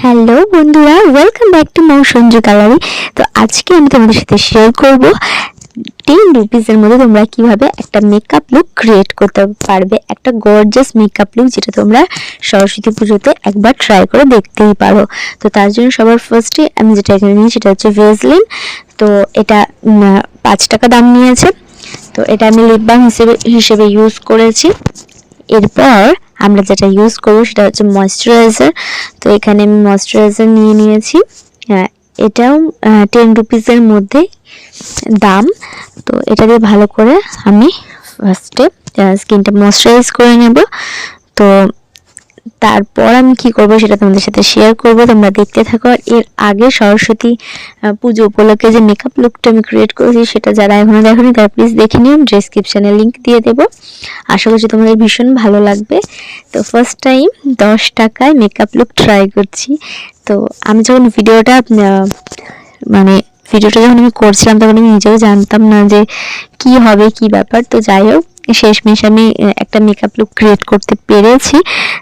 Hello বন্ধুরা, welcome back to my Sanju gallery. তো আজকে আমি তোমাদের সাথে শেয়ার করব 10 রুপিসের মধ্যে তোমরা কিভাবে একটা মেকআপ লুক ক্রিয়েট করতে পারবে, একটা গর্জিয়াস মেকআপ লুক যেটা তোমরা সরস্বতী পুজোতে একবার ট্রাই করে দেখতেই পারো। তো তার জন্য সবার ফার্স্টে আমি যেটা এখানে নিই সেটা হচ্ছে ভেজলিন। তো এটা 5 টাকা দাম নিয়েছে। তো এটা আমি লিপ বাম হিসেবে ইউজ করেছি। এরপর আমরা যেটা ইউজ করব সেটা হচ্ছে ময়শ্চারাইজার। তো এখানে আমি ময়শ্চারাইজার নিয়ে নিয়েছি। এটাও 10 রুপিসের মধ্যে দাম। তো এটা দিয়ে ভালো করে আমি ফার্স্টে স্কিনটা ময়শ্চারাইজ করে নেব। তো তারপর আমি কি করব সেটা তোমাদের সাথে শেয়ার করব, তোমরা দেখতে থাকো। আর এর আগে সরস্বতী পুজো উপলক্ষে যে মেকআপ লুকটা আমি ক্রিয়েট করেছি সেটা যারা এখনো দেখোনি তারা প্লিজ দেখে নিও, ডেসক্রিপশনে লিংক দিয়ে দেবো। আশা করছি তোমাদের ভীষণ ভালো লাগবে। তো ফার্স্ট টাইম 10 টাকায় মেকআপ লুক ট্রাই করছি। তো আমি যখন ভিডিওটা যখন আমি করছিলাম তখন আমি নিজেও জানতাম না যে কি হবে কি ব্যাপার। তো যাই হোক, শেষমেশ আমি একটা মেকআপ লুক ক্রিয়েট করতে পেরেছি,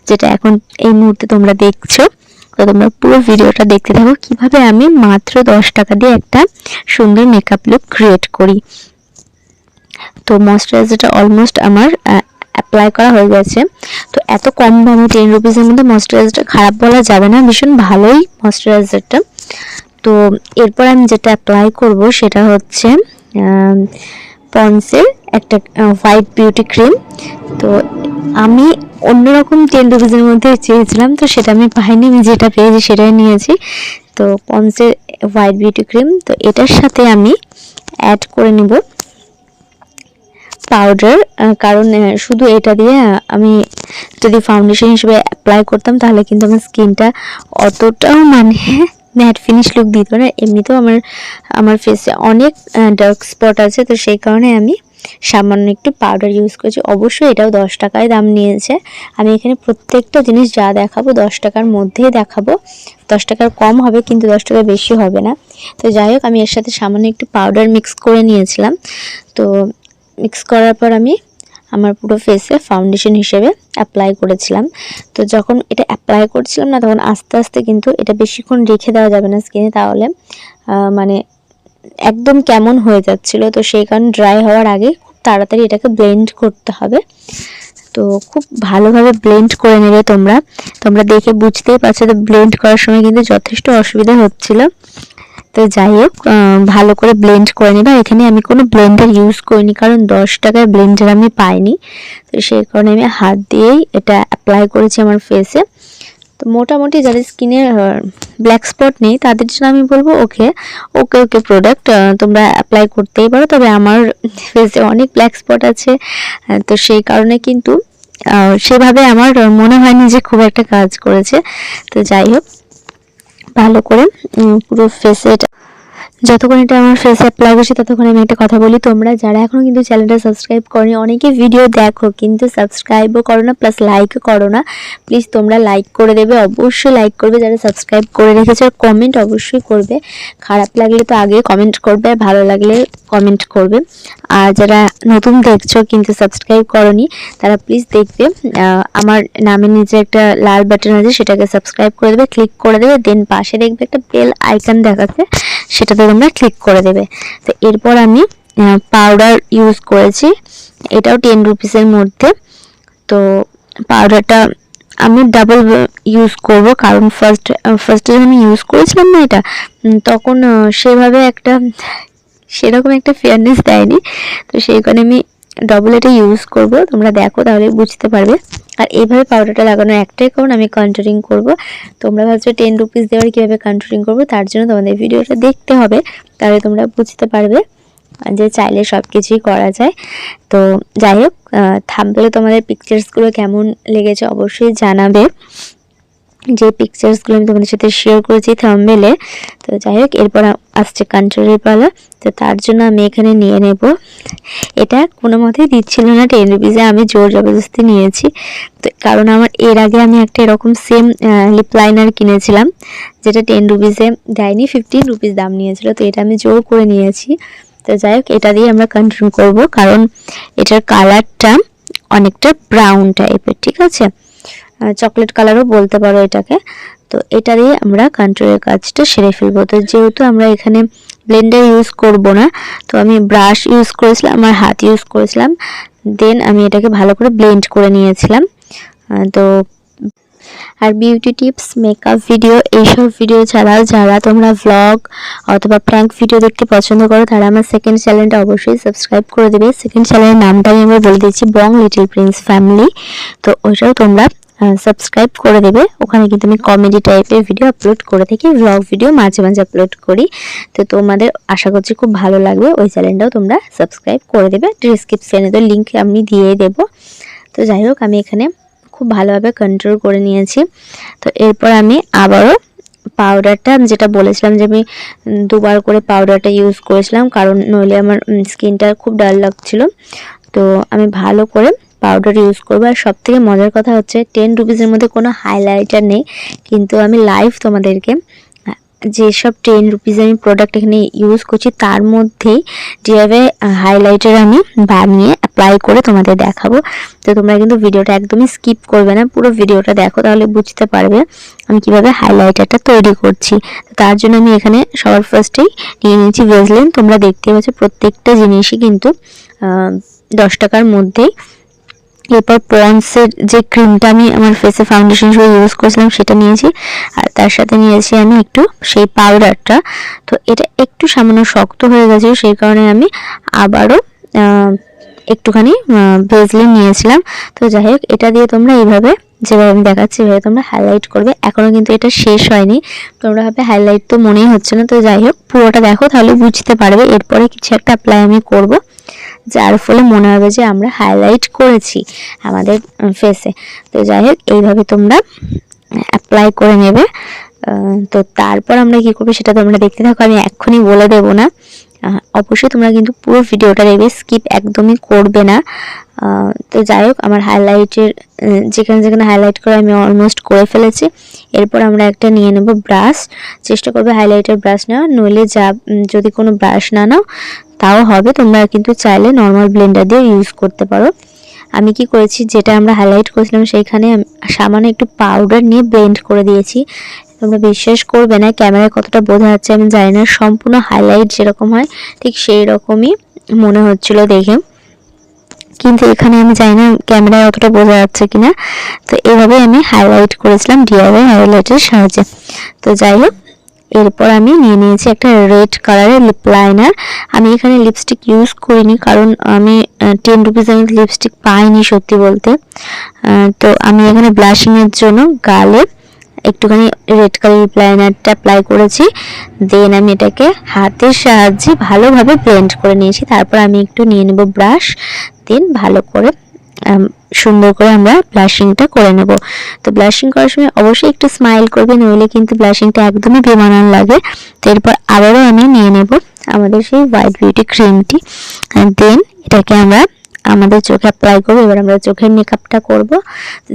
যেটা এখন এই মুহূর্তে তোমরা দেখছো। তো তোমরা পুরো ভিডিওটা দেখতে থাকো কিভাবে আমি মাত্র 10 টাকা দিয়ে একটা সুন্দর মেকআপ লুক ক্রিয়েট করি। তো ময়শ্চারাইজারটা অলমোস্ট আমার অ্যাপ্লাই করা হয়ে গেছে। তো এত কম দামে 10 রুপিসের মধ্যে ময়শ্চারাইজারটা খারাপ বলা যাবে না, ভীষণ ভালোই ময়শ্চারাইজারটা। তো এরপর আমি যেটা অ্যাপ্লাই করব সেটা হচ্ছে পন্সের একটা হোয়াইট বিউটি ক্রিম। তো আমি অন্যরকম 10 রুপিসের মধ্যে চেয়েছিলাম, তো সেটা আমি পাইনি, আমি যেটা পেয়েছি সেটাই নিয়েছি। তো পন্সের হোয়াইট বিউটি ক্রিম, তো এটার সাথে আমি অ্যাড করে নেব পাউডার। কারণ শুধু এটা দিয়ে আমি যদি ফাউন্ডেশন হিসেবে অ্যাপ্লাই করতাম তাহলে কিন্তু আমার স্কিনটা অতটাও ম্যাট ফিনিশ লুক দিত না। এমনিতেও আমার ফেসে অনেক ডার্ক স্পট আছে, তো সেই কারণে আমি সামান্য একটু পাউডার ইউজ করেছি। অবশ্যই এটাও 10 টাকায় দাম নিয়েছে। আমি এখানে প্রত্যেকটা জিনিস যা দেখাবো 10 টাকার মধ্যেই দেখাবো, 10 টাকার কম হবে কিন্তু 10 টাকা বেশি হবে না। তো যাই হোক, আমি এর সাথে সামান্য একটু পাউডার মিক্স করে নিয়েছিলাম। তো মিক্স করার পর আমি আমার পুরো ফেসে ফাউন্ডেশন হিসেবে অ্যাপ্লাই করেছিলাম। তো যখন এটা অ্যাপ্লাই করছিলাম না তখন আস্তে আস্তে, কিন্তু এটা বেশিক্ষণ রেখে দেওয়া যাবে না স্কিনে, তাহলে একদম কেমন হয়ে যাচ্ছিল। তো সেই কারণে ড্রাই হওয়ার আগে খুব তাড়াতাড়ি এটাকে ব্লেন্ড করতে হবে। তো খুব ভালোভাবে ব্লেন্ড করে নেবে তোমরা দেখে বুঝতেই পারছো। তো ব্লেন্ড করার সময় কিন্তু যথেষ্ট অসুবিধা হচ্ছিল। তো যাই হোক, ভালো করে ব্লেন্ড করে নেবে। এখানে আমি কোনো ব্লেন্ডার ইউজ করিনি, কারণ 10 টাকায় ব্লেন্ডার আমি পাইনি। তো সেই কারণে আমি হাত দিয়েই এটা অ্যাপ্লাই করেছি আমার ফেসে। তো মোটামুটি যাদের স্কিনে ব্ল্যাক স্পট নেই তাদের জন্য আমি বলবো ওকে প্রোডাক্ট তোমরা অ্যাপ্লাই করতেই পারো। তবে আমার ফেসে অনেক ব্ল্যাক স্পট আছে, তো সেই কারণে কিন্তু সেভাবে আমার মনে হয়নি যে খুব একটা কাজ করেছে। তো যাই হোক, ভালো করে পুরো ফেসে যতক্ষণ এটা আমার ফেসে অ্যাপ্লাই করছি ততক্ষণ আমি একটা কথা বলি, তোমরা যারা এখনও কিন্তু চ্যানেলটা সাবস্ক্রাইব করনি, অনেকে ভিডিও দেখো কিন্তু সাবস্ক্রাইবও করো না, প্লাস লাইকও করো না। প্লিজ তোমরা লাইক করে দেবে, অবশ্যই লাইক করবে যারা সাবস্ক্রাইব করে রেখেছে। আর কমেন্ট অবশ্যই করবে, খারাপ লাগলে তো আগে কমেন্ট করবে, আর ভালো লাগলে কমেন্ট করবে। আর যারা নতুন দেখছো কিন্তু সাবস্ক্রাইব করনি তারা প্লিজ দেখবে, আমার নামের নিচে একটা লাল বাটন আছে, সেটাকে সাবস্ক্রাইব করে দেবে, ক্লিক করে দেবে। দেন পাশে দেখবে একটা বেল আইকন দেখাচ্ছে, সেটাতে তোমরা ক্লিক করে দেবে। তো এরপর আমি পাউডার ইউজ করেছি, এটাও 10 রুপিসের মধ্যে। তো পাউডারটা আমি ডাবল ইউজ করব, কারণ ফার্স্টে যখন আমি ইউজ করেছিলাম না এটা, তখন সেরকম একটা ফেয়ারনেস দেয়নি। তো সেই কারণে আমি ডবল এটা ইউজ করব, তোমরা দেখো তাহলে বুঝতে পারবে। আর এইভাবে পাউডারটা লাগানোর একটাই কারণ, আমি কন্ট্রোলিং করব। তোমরা ভাবছো 10 রুপিস দেওয়ার কীভাবে কন্ট্রোলিং করবো, তার জন্য তোমাদের ভিডিওটা দেখতে হবে, তাহলে তোমরা বুঝতে পারবে যে চাইলে সব কিছুই করা যায়। তো যাই হোক, থাম্বনেলে তোমাদের পিকচার্সগুলো কেমন লেগেছে অবশ্যই জানাবে, যে পিকচার্সগুলো আমি তোমাদের সাথে শেয়ার করেছি থাম্বনেলে। তো যাই হোক, এরপর আসছে কন্ট্রোলের পালা। তো তার জন্য আমি এখানে নিয়ে নেব, এটা কোনো মতেই দিচ্ছিল না 10 রুপিসে, আমি জোর জবরদস্তি নিয়েছি। তো কারণ আমার এর আগে আমি একটা এরকম সেম লিপ লাইনার কিনেছিলাম, যেটা 10 রুপিসে দেয়নি, 15 রুপিস দাম নিয়েছিল। তো এটা আমি জোর করে নিয়েছি। তো যাই হোক, এটা দিয়ে আমরা কন্ট্রোল করব, কারণ এটার কালারটা অনেকটা ব্রাউন টাইপের, ঠিক আছে। চকলেট কালারও বলতে পারো এটাকে। তো এটা দিয়ে আমরা কন্ট্রোলের কাজটা সেরে ফেলবো। তো যেহেতু আমরা এখানে ব্লেন্ডার ইউজ করব না, তো আমি ব্রাশ ইউজ করেছিলাম, আমার হাত ইউজ করেছিলাম, দেন আমি এটাকে ভালো করে ব্লেন্ড করে নিয়েছিলাম। তো আর বিউটি টিপস, মেকআপ ভিডিও, এইসব ভিডিও ছাড়াও যারা তোমরা ভ্লগ অথবা প্র্যাঙ্ক ভিডিও দেখতে পছন্দ করো তারা আমার সেকেন্ড চ্যানেলটা অবশ্যই সাবস্ক্রাইব করে দেবে। সেকেন্ড চ্যানেলের নামটা আমি বলে দিচ্ছি, বং লিটল প্রিন্স ফ্যামিলি। তো ওইটাও তোমরা সাবস্ক্রাইব করে দেবে। ওখানে কিন্তু আমি কমেডি টাইপের ভিডিও আপলোড করে থাকি, ভ্লগ ভিডিও মাঝে মাঝে আপলোড করি। তো তোমাদের আশা করছি খুব ভালো লাগবে। ওই চ্যানেলটাও তোমরা সাবস্ক্রাইব করে দেবে। ডিসক্রিপশনে তো লিঙ্ক আমি দিয়ে দেবো। তো যাই হোক, আমি এখানে খুব ভালোভাবে কন্ট্রোল করে নিয়েছি। তো এরপর আমি আবারও পাউডারটা, যেটা বলেছিলাম যে আমি দুবার করে পাউডারটা ইউজ করেছিলাম, কারণ নইলে আমার স্কিনটা খুব ডাল লাগছিল। তো আমি ভালো করে পাউডার ইউজ করবো। আর সব থেকে মজার কথা হচ্ছে 10 রুপিসের মধ্যে কোনো হাইলাইটার নেই, কিন্তু আমি লাইভ তোমাদেরকে যেসব 10 রুপিস আমি প্রোডাক্ট এখানে ইউজ করছি তার মধ্যেই যেভাবে হাইলাইটার আমি বানিয়ে অ্যাপ্লাই করে তোমাদের দেখাবো। তো তোমরা কিন্তু ভিডিওটা একদমই স্কিপ করবে না, পুরো ভিডিওটা দেখো, তাহলে বুঝতে পারবে আমি কিভাবে হাইলাইটারটা তৈরি করছি। তার জন্য আমি এখানে সবার ফার্স্টেই নিয়ে নিয়েছি ভেজলিন। তোমরা দেখতে পাচ্ছ প্রত্যেকটা জিনিসই কিন্তু 10 টাকার মধ্যেই। এরপর পন্ডসের যে ক্রিমটা আমি আমার ফেসে ফাউন্ডেশন হিসেবে ইউজ করেছিলাম সেটা নিয়েছি, আর তার সাথে নিয়েছি আমি একটু সেই পাউডারটা। তো এটা একটু সামান্য শক্ত হয়ে গেছে, সেই কারণে আমি আবারও একটুখানি ভেজলিন নিয়েছিলাম। তো যাই হোক, এটা দিয়ে তোমরা এইভাবে, যেভাবে আমি দেখাচ্ছি এভাবে তোমরা হাইলাইট করবে। এখনও কিন্তু এটা শেষ হয়নি, তোমরা ভাবে হাইলাইট তো মনেই হচ্ছে না। তো যাই হোক, পুরোটা দেখো তাহলে বুঝতে পারবে। এরপরে কিছু একটা অ্যাপ্লাই আমি করব, যার ফলে মনে হবে যে আমরা হাইলাইট করেছি আমাদের ফেসে। তো যাই হোক, এইভাবে তোমরা অ্যাপ্লাই করে নেবে। তো তারপর আমরা কি করবো সেটা তোমরা দেখতে থাকো, আমি এক্ষুনি বলে দেবো না। অবশ্যই তোমরা কিন্তু পুরো ভিডিওটা দেখবে, স্কিপ একদমই করবে না। তো যাই হোক, আমার হাইলাইটের যেখানে যেখানে হাইলাইট করে আমি অলমোস্ট করে ফেলেছি। এরপর আমরা একটা নিয়ে নেব ব্রাশ। চেষ্টা করবে হাইলাইটার ব্রাশ নেওয়া, নইলে যদি কোনো ব্রাশ না নাও তাও হবে, তোমরা কিন্তু চাইলে নর্মাল ব্লেন্ডার দিয়ে ইউজ করতে পারো। আমি কি করেছি, যেটা আমরা হাইলাইট করেছিলাম সেইখানে সামান্য একটু পাউডার নিয়ে ব্লেন্ড করে দিয়েছি। তোমরা বিশ্বাস করবে না, ক্যামেরায় কতটা বোঝা যাচ্ছে আমি জানি না, সম্পূর্ণ হাইলাইট যেরকম হয় ঠিক সেই রকমই মনে হচ্ছিল দেখে, কিন্তু এখানে আমি জানি না ক্যামেরায় অতটা বোঝা যাচ্ছে কিনা। তো এভাবে আমি হাইলাইট করেছিলাম ডিআইওয়াই হাইলাইটের সাহায্যে। তো যাই হোক, এরপর আমি নিয়ে নিয়েছি একটা রেড কালারের লিপ লাইনার। আমি এখানে লিপস্টিক ইউজ করিনি, কারণ আমি 10 রুপিস আমি লিপস্টিক পাইনি সত্যি বলতে। তো আমি এখানে ব্লাশিংয়ের জন্য গালে একটুখানি রেড কালার লিপ লাইনারটা অ্যাপ্লাই করেছি। দেন আমি এটাকে হাতের সাহায্যে ভালোভাবে ব্লেন্ড করে নিয়েছি। তারপর আমি একটু নিয়ে নেব ব্রাশ, দেন ভালো করে সুন্দর করে আমরা ব্লাশিংটা করে নেব। তো ব্লাশিং করার সময় অবশ্যই একটু স্মাইল করবে, নইলে কিন্তু ব্লাশিংটা একদমই বেমানান লাগে। তো এরপর আবারও আমি নিয়ে নেব আমাদের সেই হোয়াইট বিউটি ক্রিমটি, দেন এটাকে আমরা আমাদের চোখে অ্যাপ্লাই করবো। এবার আমরা চোখের মেকআপটা করব,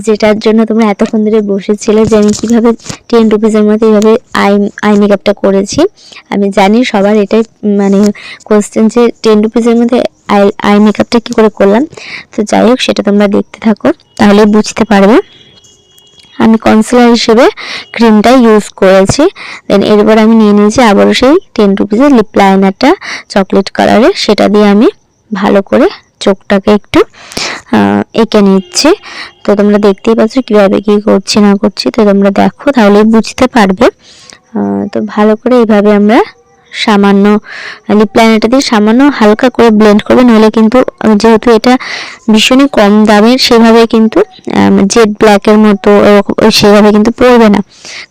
যেটার জন্য তোমরা এতক্ষণ ধরে বসেছিলে যে আমি কীভাবে 10 রুপিসের মধ্যে এইভাবে আই মেকআপটা করেছি। আমি জানি সবার এটাই মানে কোয়েশ্চেন যে 10 রুপিসের মধ্যে আই মেকআপটা কী করে করলাম। তো যাই হোক, সেটা তোমরা দেখতে থাকো তাহলে বুঝতে পারবে। আমি কনসিলার হিসেবে ক্রিমটা ইউজ করেছি। দেন এরপর আমি নিয়ে নিয়েছি আবারও সেই 10 রুপিসের লিপ লাইনারটা চকলেট কালারের, সেটা দিয়ে আমি ভালো করে চোখটাকে একটু এঁকে নিচ্ছি। তো তোমরা দেখতেই পাচ্ছ কীভাবে কী করছি না করছি, তো তোমরা দেখো তাহলে বুঝতে পারবে। তো ভালো করে এইভাবে আমরা সামান্য লিপ লাইনারটা দিয়ে সামান্য হালকা করে ব্লেন্ড করবে, নইলে কিন্তু যেহেতু এটা ভীষণই কম দামের সেভাবে কিন্তু জেড ব্ল্যাকের মতো সেভাবে কিন্তু পড়বে না,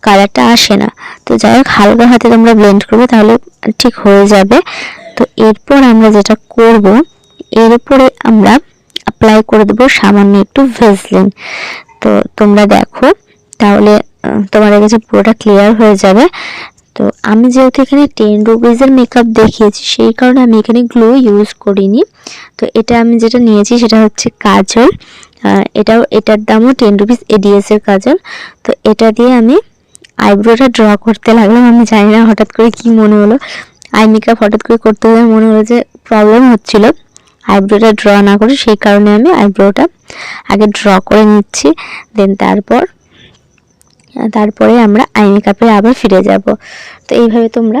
কালারটা আসে না। তো যাই হোক, হালকা হাতে তোমরা ব্লেন্ড করবে তাহলে ঠিক হয়ে যাবে। তো এরপর আমরা যেটা করব, এর উপরে আমরা অ্যাপ্লাই করে দেবো সামান্য একটু ভেজলিন। তো তোমরা দেখো তাহলে তোমাদের কাছে পুরোটা ক্লিয়ার হয়ে যাবে। তো আমি যেহেতু এখানে 10 রুপিসের মেকআপ দেখিয়েছি সেই কারণে আমি এখানে গ্লো ইউজ করিনি। তো এটা আমি যেটা নিয়েছি সেটা হচ্ছে কাজল, এটার দামও 10 রুপিস, এডিএস এর কাজল। তো এটা দিয়ে আমি আইব্রোটা ড্র করতে লাগলাম। আমি জানি না হঠাৎ করে কি মনে হলো, আই মেকআপ হঠাৎ করে করতে হলে মনে হলো যে প্রবলেম হচ্ছিল আইব্রোটা ড্র না করে, সেই কারণে আমি আইব্রোটা আগে ড্র করে নিচ্ছি। দেন তারপর তারপরে আমরা আই মেকআপে আবার ফিরে যাব। তো এইভাবে তোমরা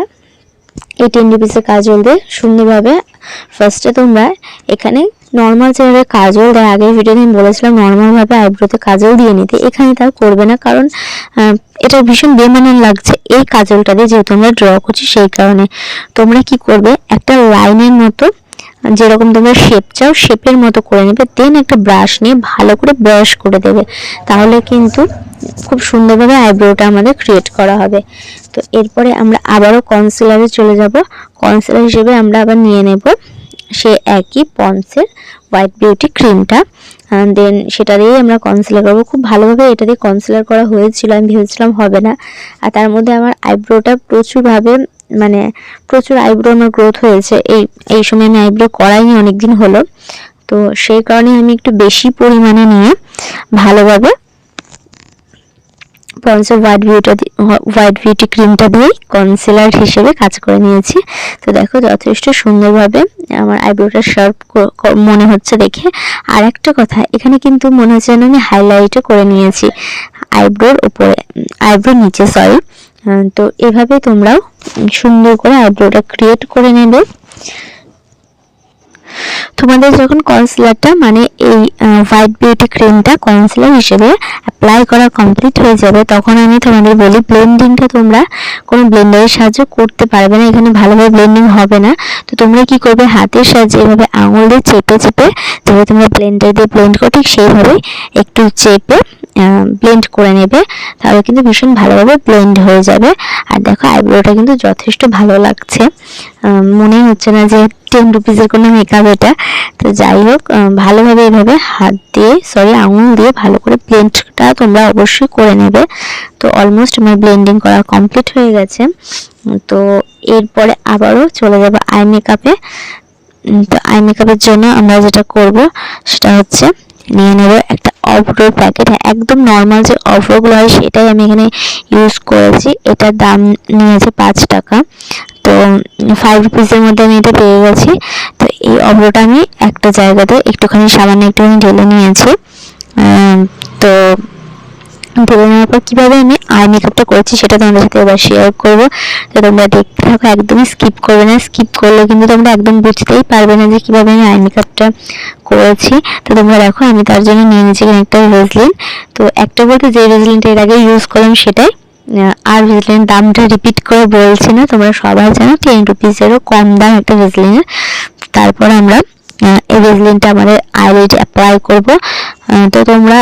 এই 10 রুপিসের কাজল দিয়ে সুন্দরভাবে ফার্স্টে তোমরা এখানে নর্মাল যেভাবে কাজল দেয়, আগের ভিডিওতে আমি বলেছিলাম নর্মালভাবে আইব্রোতে কাজল দিয়ে নিতে, এখানে তার করবে না, কারণ এটা ভীষণ বেমানান লাগছে এই কাজলটা দিয়ে, যেহেতু আমরা ড্র করছি সেই কারণে। তোমরা কি করবে, একটা লাইনের মতো যেরকম তোমরা শেপ চাও শেপের মতো করে নেবে, দেন একটা ব্রাশ নিয়ে ভালো করে ব্রাশ করে দেবে, তাহলে কিন্তু খুব সুন্দরভাবে আইব্রোটা আমাদের ক্রিয়েট করা হবে। তো এরপরে আমরা আবারও কনসিলারে চলে যাব। কনসিলার হিসেবে আমরা আবার নিয়ে নেব সে একই পন্ডসের হোয়াইট বিউটি ক্রিমটা, দেন সেটা দিয়েই আমরা কনসিলার করবো। খুব ভালোভাবে এটা দিয়ে কনসিলার করা হয়েছিল, আমি ভেবেছিলাম হবে না, আর তার মধ্যে আমার আইব্রোটা প্রচুরভাবে মানে প্রচুর আইব্রো আমার গ্রোথ হয়েছে। এই সময় আমি আইব্রো করাইনি, অনেকদিন হলো, তো সেই কারণে আমি একটু বেশি পরিমাণে নিয়ে ভালোভাবে পন্ডসের হোয়াইট বিউটি ক্রিমটা দিয়ে কনসিলার হিসেবে কাজ করে নিয়েছি। তো দেখো যথেষ্ট সুন্দরভাবে আমার আইব্রোটা শার্প মনে হচ্ছে দেখে। আর একটা কথা, এখানে কিন্তু মনে হচ্ছে যেন আমি হাইলাইটও করে নিয়েছি আইব্রোর উপরে, আইব্রোর নিচে, সরি। তো এভাবে তোমরাও সুন্দর করে আইব্রোটা ক্রিয়েট করে নেবে। তোমাদের যখন কনসিলারটা মানে এই হোয়াইট বিউটি ক্রিমটা কনসিলার হিসেবে অ্যাপ্লাই করা কমপ্লিট হয়ে যাবে, তখন আমি তোমাদের বলি ব্লেন্ডিংটা তোমরা কোনো ব্লেন্ডারের সাহায্যে করতে পারবে না, এখানে ভালোভাবে ব্লেন্ডিং হবে না। তো তোমরা কি করবে, হাতের সাহায্যে এভাবে আঙুল দিয়ে চেপে চেপে যেভাবে তোমরা ব্লেন্ডার দিয়ে ব্লেন্ড করো ঠিক সেইভাবেই একটু চেপে ব্লেন্ড করে নেবে, তাহলে কিন্তু ভীষণ ভালোভাবে ব্লেন্ড হয়ে যাবে। আর দেখো আইব্রোটা কিন্তু যথেষ্ট ভালো লাগছে, মনে হচ্ছে না যে 10 রুপিসের কোনো মেকআপ এটা। তো যাই হোক, ভালোভাবে এভাবে আঙুল দিয়ে ভালো করে ব্লেন্ডটা তোমরা অবশ্যই করে নেবে। তো অলমোস্ট আমার ব্লেন্ডিং করা কমপ্লিট হয়ে গেছে। তো এরপরে আবারও চলে যাব আই মেকআপে। তো আই মেকআপের জন্য আমরা যেটা করব সেটা হচ্ছে নিয়ে নেব একটা অভ্রোর প্যাকেট, একদম নর্মাল যে অভ্রগুলো হয় সেটাই আমি এখানে ইউজ করেছি। এটার দাম নিয়েছে 5 টাকা, তো 5 রুপিসের মধ্যে আমি এটা পেয়ে গেছি। তো এই অভ্রটা আমি একটা জায়গাতে সামান্য একটুখানি ঢেলে নিয়েছি। তো ঢেলে নেওয়ার পর কীভাবে আমি আই মেকআপটা করেছি সেটা তোমাদের সাথে এবার শেয়ার করবো। তো তোমরা দেখতে থাকো, একদমই স্কিপ করবে না, স্কিপ করলে কিন্তু তোমরা একদম বুঝতেই পারবে না যে কীভাবে আমি আই মেকআপটা করেছি। তো তোমরা দেখো, আমি তার জন্য নিয়ে নিয়েছি একটা ভেজলিন। তো একটা বলতে যে ভেজলিনটা এর আগে ইউজ করলাম সেটাই, আর ভেজলিনের দামটা রিপিট করে বলছি না, তোমরা সবাই জানো 10 রুপিসেরও কম দাম একটা ভেজলিনের। তারপর আমরা এই ভেজলিনটা আমাদের আইলিডে অ্যাপ্লাই করব। তো তোমরা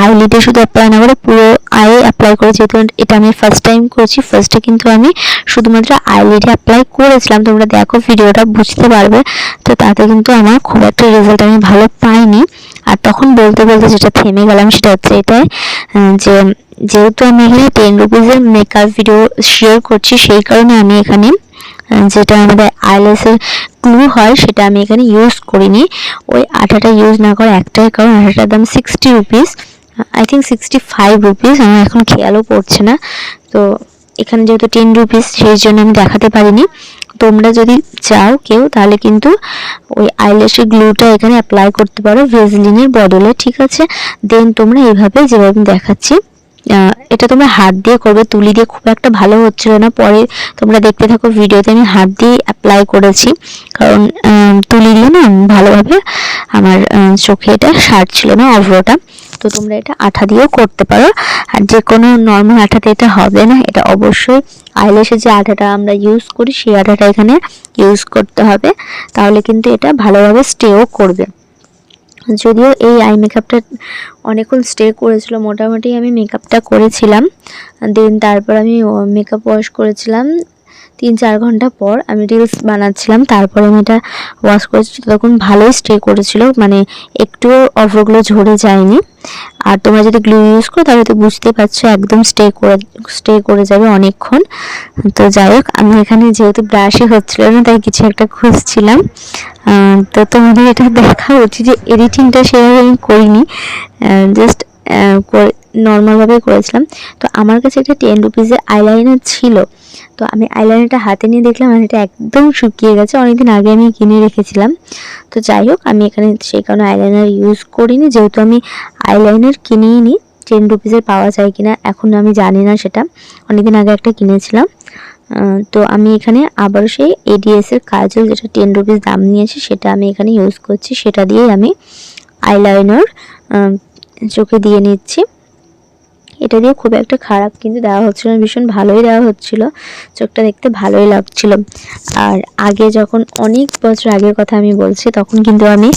আইলিডে শুধু অ্যাপ্লাই না করে পুরো আইয়ে অ্যাপ্লাই করে, যেহেতু এটা আমি ফার্স্ট টাইম করছি, ফার্স্টে কিন্তু আমি শুধুমাত্র আইলিডে অ্যাপ্লাই করেছিলাম, তোমরা দেখো ভিডিওটা বুঝতে পারবে। তো তাতে কিন্তু আমার খুব একটা রেজাল্ট আমি ভালো পাইনি। আর তখন বলতে বলতে যেটা থেমে গেলাম সেটা হচ্ছে এটাই, যে যেহেতু আমি এখানে 10 রুপিসের মেকআপ ভিডিও শেয়ার করছি, সেই কারণে আমি এখানে যেটা আমাদের আইল্যাশের গ্লু হয় সেটা আমি এখানে ইউজ করিনি। ওই আঠাটা ইউজ না করে একটাই কারণ, আঠাটার দাম 60 রুপিস, আই থিঙ্ক 65 রুপিস, আমার এখন খেয়ালও পড়ছে না। তো এখানে যেহেতু 10 রুপিস সেই জন্য আমি দেখাতে পারিনি। তোমরা যদি চাও কেউ তাহলে কিন্তু ওই আইল্যাশের গ্লুটা এখানে অ্যাপ্লাই করতে পারো ভেজলিনের বদলে, ঠিক আছে। দেন তোমরা এইভাবে যেভাবে আমি দেখাচ্ছি এটা তোমরা হাত দিয়ে করবে, তুলি দিয়ে খুব একটা ভালো হচ্ছিল না। পরে তোমরা দেখতে থাকো ভিডিওতে, আমি হাত দিয়ে অ্যাপ্লাই করেছি, কারণ তুলি দিয়ে না ভালোভাবে আমার চোখে এটা সারছিল না অভ্রটা। তো তোমরা এটা আঠা দিয়েও করতে পারো, আর যে কোনো নর্মাল আঠাতে এটা হবে না, এটা অবশ্যই আইল্যাশে যে আঠাটা আমরা ইউজ করি সেই আঠাটা এখানে ইউজ করতে হবে, তাহলে কিন্তু এটা ভালোভাবে স্টেও করবে। যদিও এই আই মেকআপটা অনেকক্ষণ স্টে করেছিল, মোটামুটি আমি মেকআপটা করেছিলাম, দেন তারপর আমি মেকআপ ওয়াশ করেছিলাম 3-4 ঘন্টা পর, আমি রিলস বানাচ্ছিলাম, তারপরে আমি এটা ওয়াশ করেছি, তখন ভালোই স্টে করেছিল, মানে একটুও অভ্রগুলো ঝরে যায়নি। আর তোমরা যদি গ্লু ইউজ করো তাহলে তো বুঝতেই পারছো একদম স্টে করে যাবে অনেকক্ষণ। তো যাই হোক, আমি এখানে যেহেতু ব্রাশই হচ্ছিল না তাই কিছু একটা খুঁজছিলাম। তো তোমাদের এটা দেখা উচিত যে এডিটিংটা সেভাবে আমি করিনি, জাস্ট নর্মালভাবে করেছিলাম। তো আমার কাছে একটা 10 রুপিসের আইলাইনার ছিল, তো আমি আইলাইনারটা হাতে নিয়ে দেখলাম আর এটা একদম শুকিয়ে গেছে, অনেকদিন আগে আমি কিনে রেখেছিলাম। তো যাই হোক, আমি এখানে সেই কারণে আইলাইনার ইউজ করিনি, যেহেতু আমি আইলাইনার কিনেই নি, 10 রুপিসের পাওয়া যায় কিনা, এখন আমি জানি না, সেটা অনেকদিন আগে একটা কিনেছিলাম। তো আমি এখানে আবার সেই এডিএস এর কাজল, যেটা 10 রুপিস দাম নিয়েছে, সেটা আমি এখানে ইউজ করছি। সেটা দিয়েই আমি আইলাইনার চোখে দিয়ে নিচ্ছি। এটা দিয়ে খুব একটা খারাপ কিন্তু দেওয়া হচ্ছিল না, ভীষণ ভালোই দেওয়া হচ্ছিল, চোখটা দেখতে ভালোই লাগছিল। আর আগে যখন, অনেক বছর আগের কথা আমি বলছি, তখন কিন্তু আমি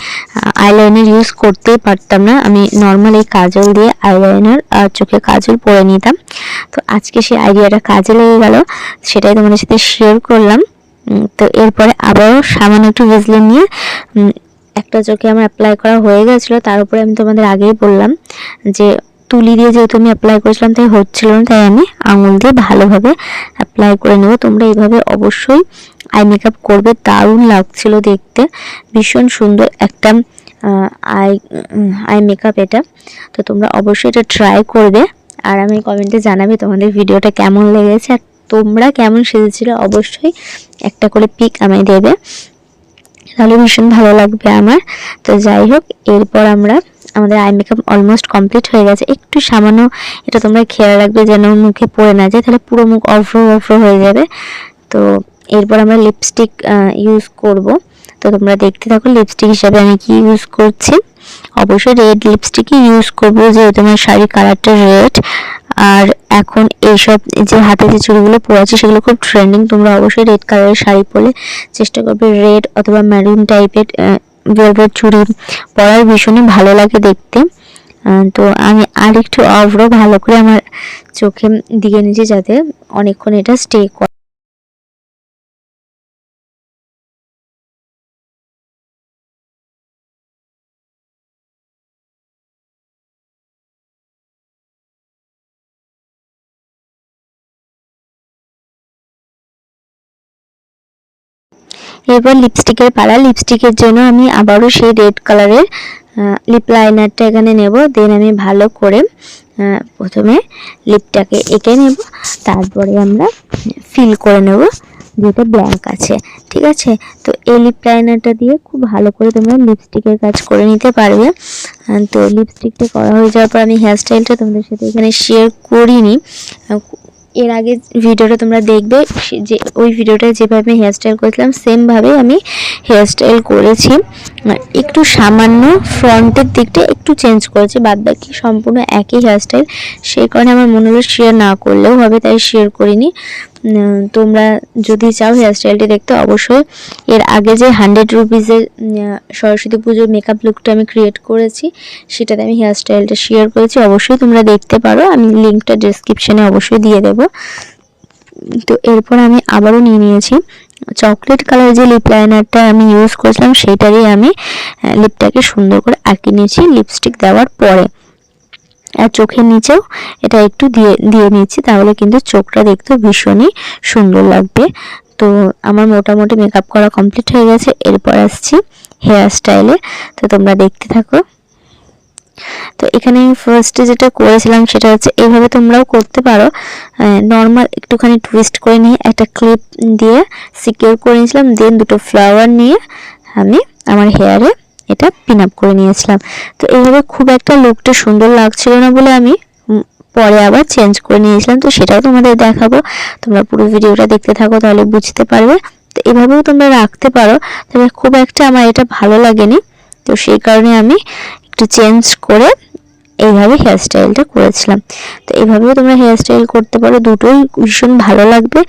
আইলাইনার ইউজ করতেই পারতাম না। আমি নর্মাল এই কাজল দিয়ে আইলাইনার আর চোখে কাজল পরে নিতাম। তো আজকে সেই আইডিয়াটা কাজে লেগে গেল, সেটাই তোমাদের সাথে শেয়ার করলাম। তো এরপরে আবারও সামান্য একটু ভেজলিন নিয়ে একটা চোখে আমার অ্যাপ্লাই করা হয়ে গেছিলো। তার উপরে আমি তোমাদের আগেই বললাম যে তুলি দিয়ে যেহেতু আমি অ্যাপ্লাই করেছিলাম তাই হচ্ছিল না, তাই আমি আঙুল দিয়ে ভালোভাবে অ্যাপ্লাই করে নেব। তোমরা এইভাবে অবশ্যই আই মেকআপ করবে, দারুণ লাগছিল দেখতে, ভীষণ সুন্দর একটা আই মেকআপ এটা। তো তোমরা অবশ্যই এটা ট্রাই করবে, আর আমি কমেন্টে জানাবে তোমাদের ভিডিওটা কেমন লেগেছে, আর তোমরা কেমন সেজেছিলে অবশ্যই একটা করে পিক আমায় দেবে, তাহলে ভীষণ ভালো লাগবে আমার। তো যাই হোক, এরপর আমাদের আই মেকআপ অলমোস্ট কমপ্লিট হয়ে গেছে। একটু সামান্য এটা তোমরা খেয়াল রাখবে যেন মুখে পড়ে না যায়, তাহলে পুরো মুখ অফ্রো হয়ে যাবে। তো এরপর আমরা লিপস্টিক ইউজ করব। তো তোমরা দেখতে থাকো লিপস্টিক হিসাবে আমি কি ইউজ করছি। অবশ্যই রেড লিপস্টিকই ইউজ করবো, যেহেতু আমার শাড়ির কালারটা রেড। আর এখন এইসব যে হাতে যে চুড়িগুলো পরেছি সেগুলো খুব ট্রেন্ডিং, তোমরা অবশ্যই রেড কালারের শাড়ি পরলে চেষ্টা করবে রেড অথবা ম্যারুন টাইপের ভেলভেট চুড়ি পরার, ভীষণই ভালো লাগে দেখতে। তো আমি আর একটু অভ্র ভালো করে আমার চোখে দিয়ে নিয়েছি, যাতে অনেকক্ষণ এটা স্টে করে। এরপর লিপস্টিকের পালা। লিপস্টিকের জন্য আমি আবারও সেই রেড কালারের লিপ লাইনারটা এখানে নেব। দেন আমি ভালো করে প্রথমে লিপটাকে এঁকে নেব, তারপরে আমরা ফিল করে নেব যেটা ব্ল্যাঙ্ক আছে, ঠিক আছে। তো এই লিপ লাইনারটা দিয়ে খুব ভালো করে তোমরা লিপস্টিকের কাজ করে নিতে পারবে। তো লিপস্টিকটা করা হয়ে যাওয়ার পর আমি হেয়ার স্টাইলটা তোমাদের সাথে এখানে শেয়ার করিনি, এর আগে ভিডিওটা তোমরা দেখবে, যে ওই ভিডিওটা যেভাবে হেয়ার স্টাইল করেছিলাম সেমভাবে আমি হেয়ার স্টাইল করেছি। একটু সামান্য ফ্রন্টের দিকটা একটু চেঞ্জ করেছি, বাদ বাকি সম্পূর্ণ একই হেয়ার স্টাইল। সেই কারণে আমার মনে হলো শেয়ার না করলেও হবে, তাই শেয়ার করিনি। তোমরা যদি চাও হেয়ার স্টাইলটি দেখতে, অবশ্যই এর আগে যে 100 রুপিসের সরস্বতী পুজোর মেকআপ লুকটা আমি ক্রিয়েট করেছি, সেটাতে আমি হেয়ার স্টাইলটা শেয়ার করেছি, অবশ্যই তোমরা দেখতে পারো, আমি লিঙ্কটা ডেসক্রিপশানে অবশ্যই দিয়ে দেবো। তো এরপর আমি আবারও নিয়ে নিয়েছি চকলেট কালার যে লিপ লাইনারটা আমি ইউজ করেছিলাম, সেটারই আমি লিপটাকে সুন্দর করে আঁকিয়ে নিয়েছি লিপস্টিক দেওয়ার পরে। আর চোখের নিচেও এটা একটু দিয়ে নিচ্ছি, তাহলে কিন্তু চোখটা দেখতে ভীষণই সুন্দর লাগবে। তো আমার মোটামুটি মেকআপ করা কমপ্লিট হয়ে গেছে। এরপর আসছি হেয়ার স্টাইলে, তো তোমরা দেখতে থাকো। তো এখানে ফার্স্টে যেটা করেছিলাম সেটা হচ্ছে এইভাবে তোমরাও করতে পারো, নর্মাল একটুখানি টুইস্ট করে নিয়ে একটা ক্লিপ দিয়ে সিকিউর করে নিয়েছিলাম, দেন দুটো ফ্লাওয়ার নিয়ে আমি আমার হেয়ারে এটা পিন আপ করে নিয়েছিলাম। তো এইভাবে খুব একটা লুকটা সুন্দর লাগছিল না বলে আমি পরে আবার চেঞ্জ করে নিয়েছিলাম। তো সেটাও তোমাদের দেখাবো, তোমরা পুরো ভিডিওটা দেখতে থাকো, তাহলে বুঝতে পারবে। তো এভাবেও তোমরা রাখতে পারো, তবে খুব একটা আমার এটা ভালো লাগেনি, তো সেই কারণে আমি একটু চেঞ্জ করে এইভাবে হেয়ার স্টাইলটা করেছিলাম। তো এইভাবেও তোমরা হেয়ার স্টাইল করতে পারো, দুটোই ভীষণ ভালো লাগবে।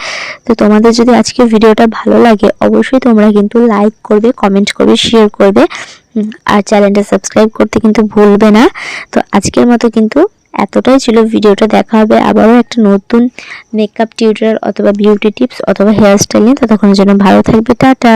তো তোমাদের যদি আজকে ভিডিওটা ভালো লাগে অবশ্যই তোমরা কিন্তু লাইক করবে, কমেন্ট করবে, শেয়ার করবে, আর চ্যানেলটা সাবস্ক্রাইব করতে কিন্তু ভুলবে না। তো আজকের মতো কিন্তু এতটাই ছিল ভিডিওটা। দেখা হবে আবারও একটা নতুন মেকআপ টিউটোরিয়াল অথবা বিউটি টিপস অথবা হেয়ার স্টাইল নিয়ে। ততক্ষণের জন্য ভালো থাকবে, টাটা।